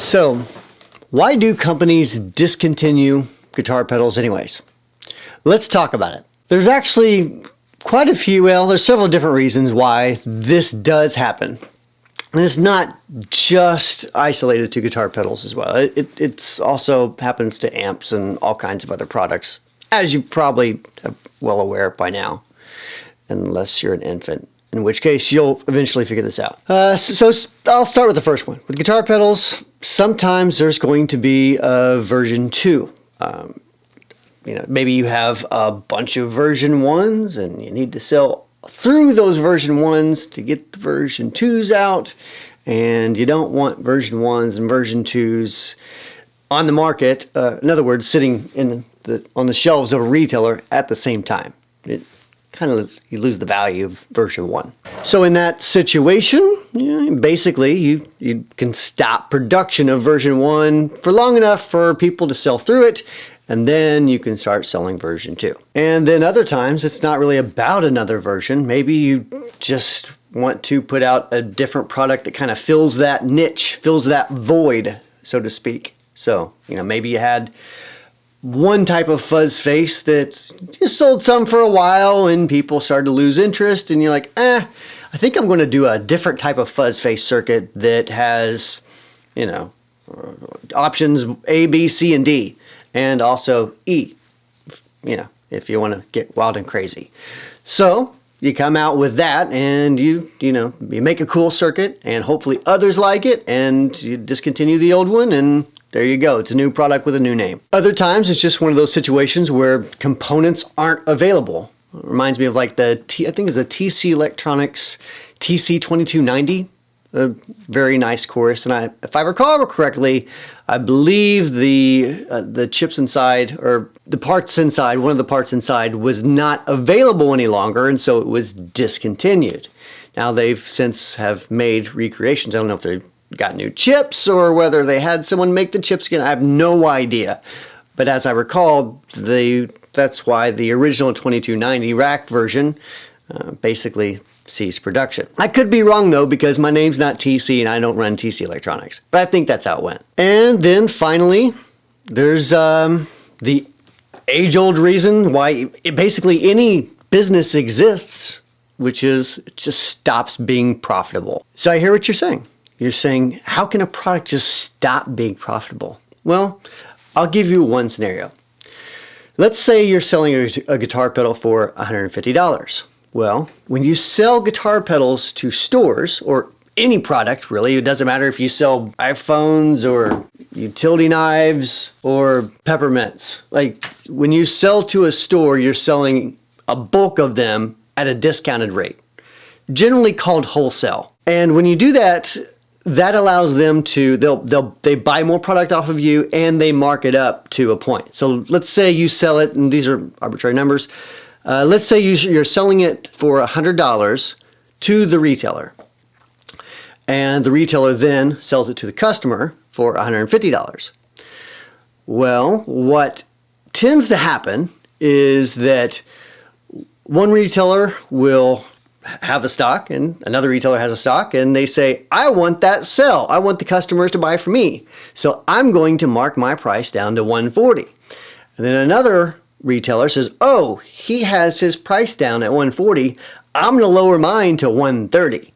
So, why do companies discontinue guitar pedals anyways? Let's talk about it. There's actually quite a few, there's several different reasons why this does happen. And it's not just isolated to guitar pedals as well. It's also happens to amps and all kinds of other products, as you probably are well aware by now, unless you're an infant, in which case you'll eventually figure this out. So I'll start with the first one. With guitar pedals, sometimes there's going to be a version 2. Maybe you have a bunch of version 1s and you need to sell through those version 1s to get the version 2s out, and you don't want version 1s and version 2s on the market, in other words, sitting on the shelves of a retailer at the same time. You lose the value of version 1. So in that situation, basically you can stop production of version 1 for long enough for people to sell through it, and then you can start selling version 2. And then other times it's not really about another version. Maybe you just want to put out a different product that kind of fills that niche, fills that void, so to speak. So, maybe you had one type of fuzz face that you sold some for a while and people started to lose interest, and you're like, I think I'm going to do a different type of fuzz face circuit that has, options A, B, C, and D, and also E, if you want to get wild and crazy. So you come out with that, and you make a cool circuit, and hopefully others like it, and you discontinue the old one, and there you go. It's a new product with a new name. Other times, it's just one of those situations where components aren't available. It reminds me of like I think it's the TC Electronics TC2290, a very nice chorus. And if I recall correctly, I believe the chips inside, or the parts inside, one of the parts inside was not available any longer, and so it was discontinued. Now they've since have made recreations. I don't know if they've got new chips or whether they had someone make the chips again. I have no idea. But as I recall, that's why the original 2290 rack version basically ceased production. I could be wrong though, because my name's not TC and I don't run TC Electronics. But I think that's how it went. And then finally, there's the age-old reason why basically any business exists, which is it just stops being profitable. So I hear what you're saying. You're saying, how can a product just stop being profitable? Well, I'll give you one scenario. Let's say you're selling a guitar pedal for $150. Well, when you sell guitar pedals to stores, or any product really, it doesn't matter if you sell iPhones or utility knives or peppermints. Like when you sell to a store, you're selling a bulk of them at a discounted rate, generally called wholesale. And when you do that, that allows them to, they buy more product off of you and they mark it up to a point. So let's say you sell it, and these are arbitrary numbers. Let's say you're selling it for $100 to the retailer, and the retailer then sells it to the customer for $150. Well, what tends to happen is that one retailer will have a stock and another retailer has a stock, and they say, I want that sell. I want the customers to buy from me. So I'm going to mark my price down to $140. And then another retailer says, oh, he has his price down at $140. I'm going to lower mine to $130.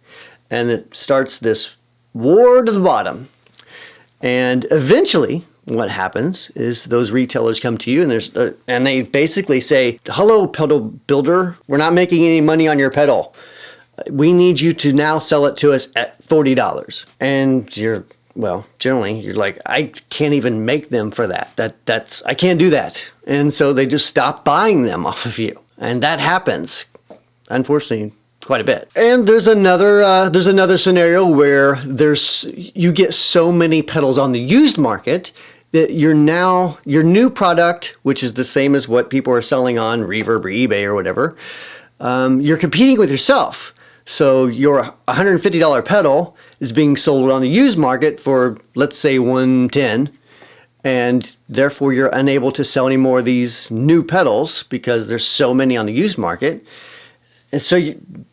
And it starts this war to the bottom. And eventually what happens is those retailers come to you and they basically say, hello, pedal builder, we're not making any money on your pedal. We need you to now sell it to us at $40. And generally you're like, I can't even make them for that. I can't do that. And so they just stop buying them off of you. And that happens, unfortunately, quite a bit. And there's another scenario where you get so many pedals on the used market that your new product, which is the same as what people are selling on Reverb or eBay or whatever, you're competing with yourself. So your $150 pedal is being sold on the used market for, let's say, $110, and therefore you're unable to sell any more of these new pedals because there's so many on the used market. And so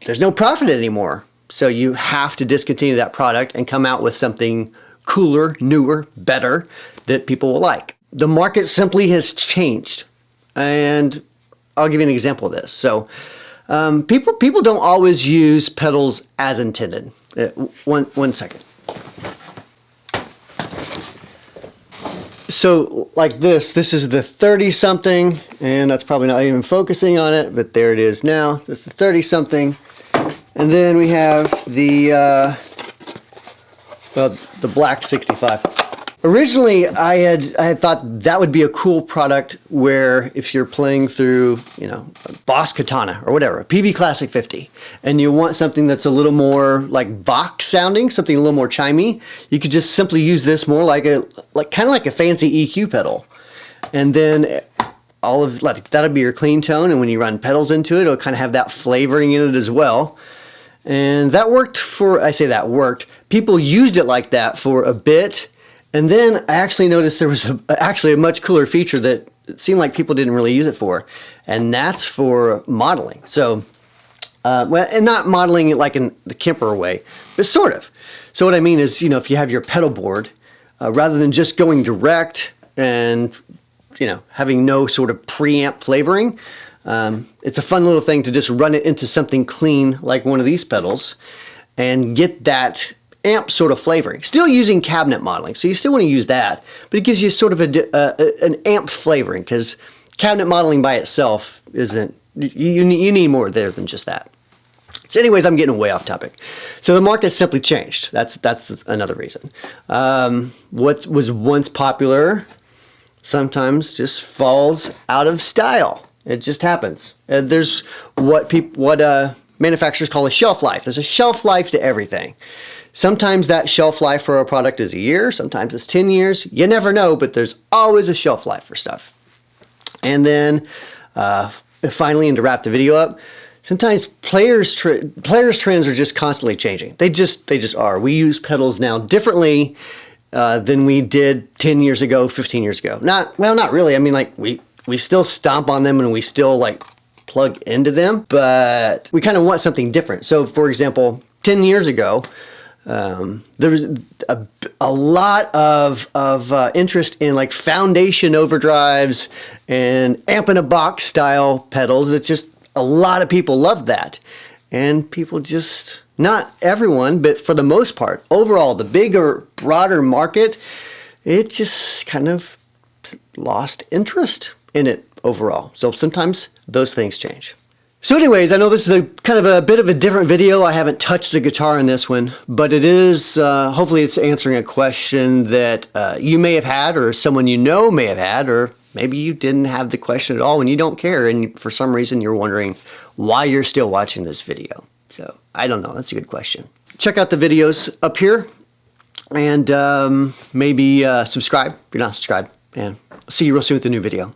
there's no profit anymore. So you have to discontinue that product and come out with something cooler, newer, better that people will like. The market simply has changed. And I'll give you an example of this. So people don't always use pedals as intended. One second. So like this is the 30 something, and that's probably not even focusing on it, but there it is now. That's the 30 something. And then we have the black 65. Originally, I had thought that would be a cool product where if you're playing through, you know, a Boss Katana or whatever, a PV Classic 50, and you want something that's a little more like Vox sounding, something a little more chimey, you could just simply use this more like kind of like a fancy EQ pedal. And then all of that'll be your clean tone, and when you run pedals into it, it'll kind of have that flavoring in it as well. And that worked I say that worked. People used it like that for a bit. And then I actually noticed there was actually a much cooler feature that it seemed like people didn't really use it for, and that's for modeling. So, well, and not modeling it like in the Kemper way, but sort of. So what I mean is, you know, if you have your pedal board, rather than just going direct and, you know, having no sort of preamp flavoring, it's a fun little thing to just run it into something clean like one of these pedals and get that amp sort of flavoring. Still using cabinet modeling, so you still want to use that, but it gives you sort of an amp flavoring, because cabinet modeling by itself isn't, you need more there than just that. So anyways, I'm getting way off topic. So the market simply changed. That's another reason. What was once popular sometimes just falls out of style. It just happens. There's what manufacturers call a shelf life. There's a shelf life to everything. Sometimes that shelf life for a product is a year, sometimes it's 10 years. You never know, but there's always a shelf life for stuff. And then finally, and to wrap the video up, sometimes players' trends are just constantly changing. They just are. We use pedals now differently than we did 10 years ago, 15 years ago. Not really. I mean, like we still stomp on them and we still like plug into them, but we kind of want something different. So for example, 10 years ago, there was a lot of interest in like foundation overdrives and amp in a box style pedals. That just a lot of people loved that, and people just, not everyone, but for the most part, overall, the bigger, broader market, it just kind of lost interest in it overall. So sometimes those things change. So anyways, I know this is a kind of a bit of a different video. I haven't touched the guitar in this one, but it is, hopefully it's answering a question that you may have had, or someone you know may have had, or maybe you didn't have the question at all and you don't care, and for some reason you're wondering why you're still watching this video. So I don't know, that's a good question. Check out the videos up here, and maybe subscribe if you're not subscribed, and I'll see you real soon with a new video.